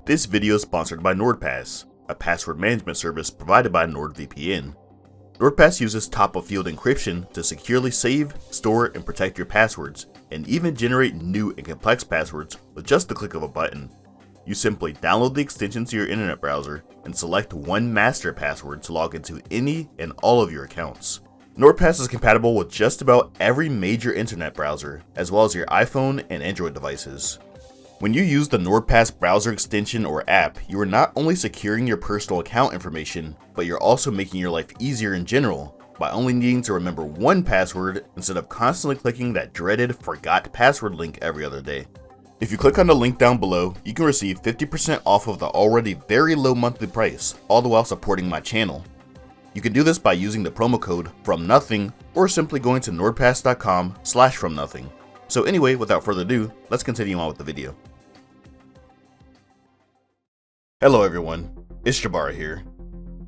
This video is sponsored by NordPass, a password management service provided by NordVPN. NordPass uses top-of-field encryption to securely save, store, and protect your passwords, and even generate new and complex passwords with just the click of a button. You simply download the extension to your internet browser and select one master password to log into any and all of your accounts. NordPass is compatible with just about every major internet browser, as well as your iPhone and Android devices. When you use the NordPass browser extension or app, you are not only securing your personal account information, but you're also making your life easier in general by only needing to remember one password instead of constantly clicking that dreaded forgot password link every other day. If you click on the link down below, you can receive 50% off of the already very low monthly price, all the while supporting my channel. You can do this by using the promo code FROMNOTHING or simply going to nordpass.com/FromNothing. So anyway, without further ado, let's continue on with the video. Hello everyone, it's Jabara here.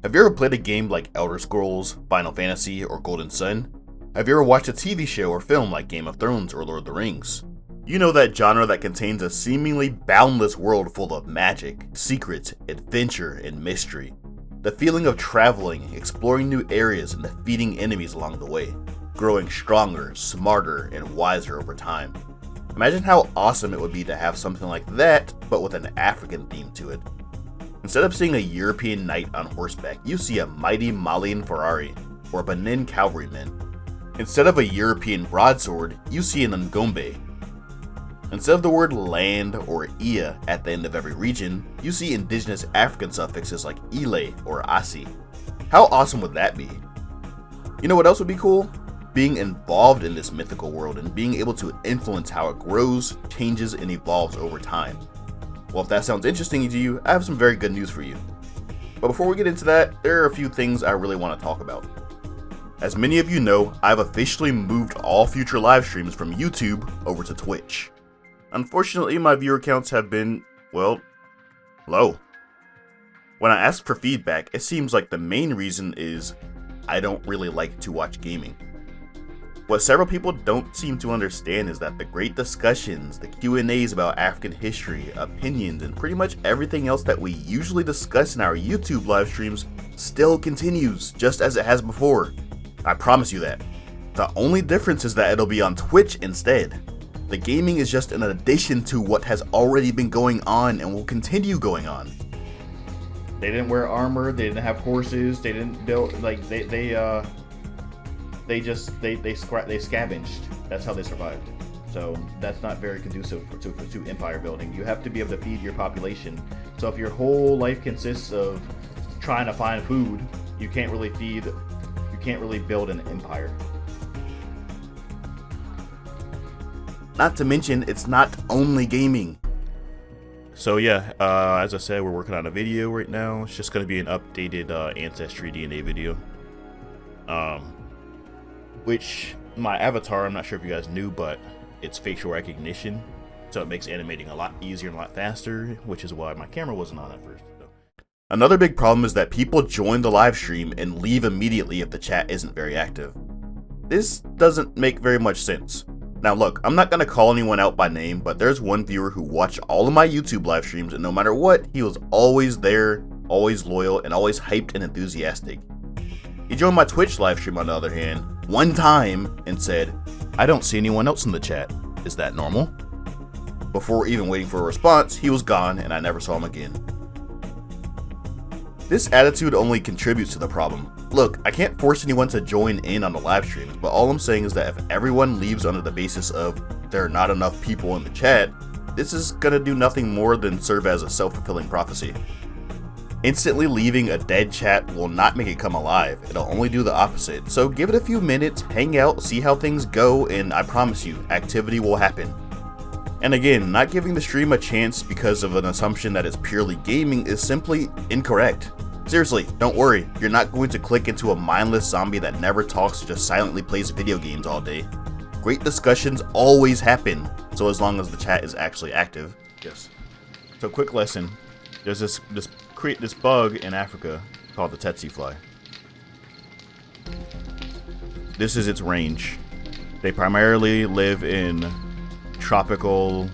Have you ever played a game like Elder Scrolls, Final Fantasy, or Golden Sun? Have you ever watched a TV show or film like Game of Thrones or Lord of the Rings? You know that genre that contains a seemingly boundless world full of magic, secrets, adventure, and mystery. The feeling of traveling, exploring new areas, and defeating enemies along the way, growing stronger, smarter, and wiser over time. Imagine how awesome it would be to have something like that, but with an African theme to it. Instead of seeing a European knight on horseback, you see a mighty Malian Ferrari, or Benin cavalryman. Instead of a European broadsword, you see an Ngombe. Instead of the word land or ia at the end of every region, you see indigenous African suffixes like ile or asi. How awesome would that be? You know what else would be cool? Being involved in this mythical world and being able to influence how it grows, changes, and evolves over time. Well, if that sounds interesting to you, I have some very good news for you. But before we get into that, there are a few things I really want to talk about. As many of you know, I've officially moved all future live streams from YouTube over to Twitch. Unfortunately, my viewer counts have been, well, low. When I ask for feedback, it seems like the main reason is I don't really like to watch gaming. What several people don't seem to understand is that the great discussions, the Q&As about African history, opinions, and pretty much everything else that we usually discuss in our YouTube live streams still continues just as it has before. I promise you that. The only difference is that it'll be on Twitch instead. The gaming is just an addition to what has already been going on and will continue going on. They didn't wear armor, they didn't have horses, they didn't build, like, they scavenged. That's how they survived. So that's not very conducive to empire building. You have to be able to feed your population. So if your whole life consists of trying to find food, you can't really build an empire. Not to mention, it's not only gaming. So yeah, as I said, we're working on a video right now. It's just going to be an updated Ancestry DNA video. Which, my avatar, I'm not sure if you guys knew, but it's facial recognition. So it makes animating a lot easier and a lot faster, which is why my camera wasn't on at first. Another big problem is that people join the live stream and leave immediately if the chat isn't very active. This doesn't make very much sense. Now look, I'm not going to call anyone out by name, but there's one viewer who watched all of my YouTube live streams, and no matter what, he was always there, always loyal, and always hyped and enthusiastic. He joined my Twitch live stream on the other hand, one time, and said, "I don't see anyone else in the chat. Is that normal?" Before even waiting for a response, he was gone and I never saw him again. This attitude only contributes to the problem. Look, I can't force anyone to join in on the live streams, but all I'm saying is that if everyone leaves under the basis of there are not enough people in the chat, this is gonna do nothing more than serve as a self-fulfilling prophecy. Instantly leaving a dead chat will not make it come alive, it'll only do the opposite. So give it a few minutes, hang out, see how things go, and I promise you, activity will happen. And again, not giving the stream a chance because of an assumption that it's purely gaming is simply incorrect. Seriously, don't worry, you're not going to click into a mindless zombie that never talks or just silently plays video games all day. Great discussions always happen, so as long as the chat is actually active. Yes. So quick lesson, there's this bug in Africa called the tsetse fly. This is its range. They primarily live in tropical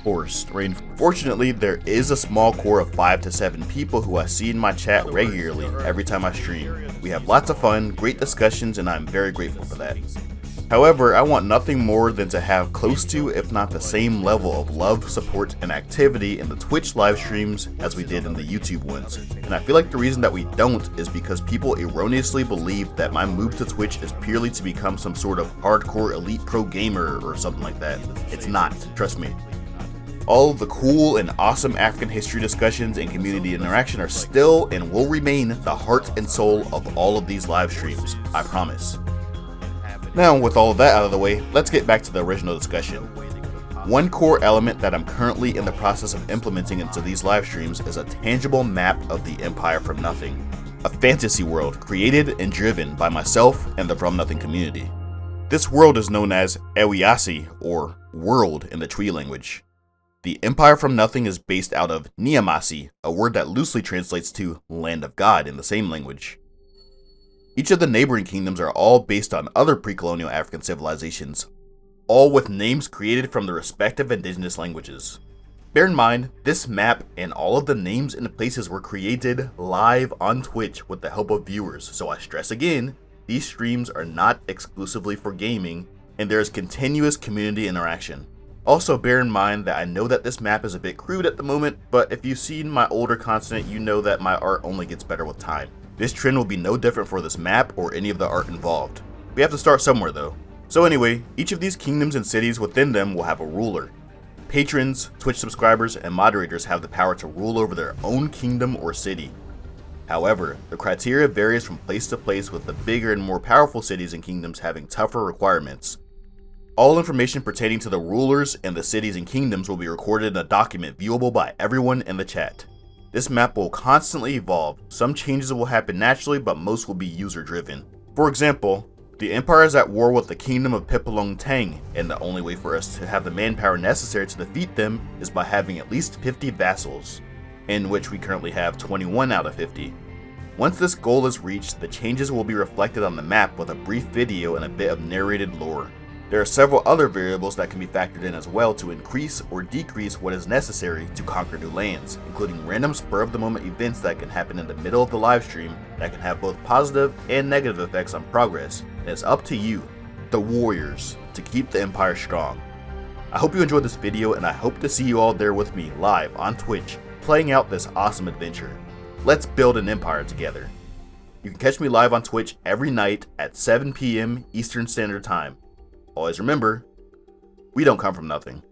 Fortunately, there is a small core of 5 to 7 people who I see in my chat regularly every time I stream. We have lots of fun, great discussions, and I'm very grateful for that. However, I want nothing more than to have close to, if not the same level of love, support, and activity in the Twitch live streams as we did in the YouTube ones. And I feel like the reason that we don't is because people erroneously believe that my move to Twitch is purely to become some sort of hardcore elite pro gamer or something like that. It's not, trust me. All of the cool and awesome African history discussions and community interaction are still and will remain the heart and soul of all of these live streams, I promise. Now, with all of that out of the way, let's get back to the original discussion. One core element that I'm currently in the process of implementing into these live streams is a tangible map of the Empire from Nothing, a fantasy world created and driven by myself and the From Nothing community. This world is known as Ewasi, or World in the Twi language. The Empire from Nothing is based out of Niamasi, a word that loosely translates to Land of God in the same language. Each of the neighboring kingdoms are all based on other pre-colonial African civilizations, all with names created from the respective indigenous languages. Bear in mind, this map and all of the names and places were created live on Twitch with the help of viewers, so I stress again, these streams are not exclusively for gaming, and there is continuous community interaction. Also bear in mind that I know that this map is a bit crude at the moment, but if you've seen my older content, you know that my art only gets better with time. This trend will be no different for this map or any of the art involved. We have to start somewhere though. So anyway, each of these kingdoms and cities within them will have a ruler. Patrons, Twitch subscribers, and moderators have the power to rule over their own kingdom or city. However, the criteria varies from place to place, with the bigger and more powerful cities and kingdoms having tougher requirements. All information pertaining to the rulers and the cities and kingdoms will be recorded in a document viewable by everyone in the chat. This map will constantly evolve. Some changes will happen naturally, but most will be user driven. For example, the Empire is at war with the Kingdom of Pipalong Tang, and the only way for us to have the manpower necessary to defeat them is by having at least 50 vassals, in which we currently have 21 out of 50. Once this goal is reached, the changes will be reflected on the map with a brief video and a bit of narrated lore. There are several other variables that can be factored in as well to increase or decrease what is necessary to conquer new lands, including random spur-of-the-moment events that can happen in the middle of the live stream that can have both positive and negative effects on progress, and it's up to you, the warriors, to keep the Empire strong. I hope you enjoyed this video, and I hope to see you all there with me live on Twitch, playing out this awesome adventure. Let's build an empire together. You can catch me live on Twitch every night at 7 p.m. Eastern Standard Time. Always remember, we don't come from nothing.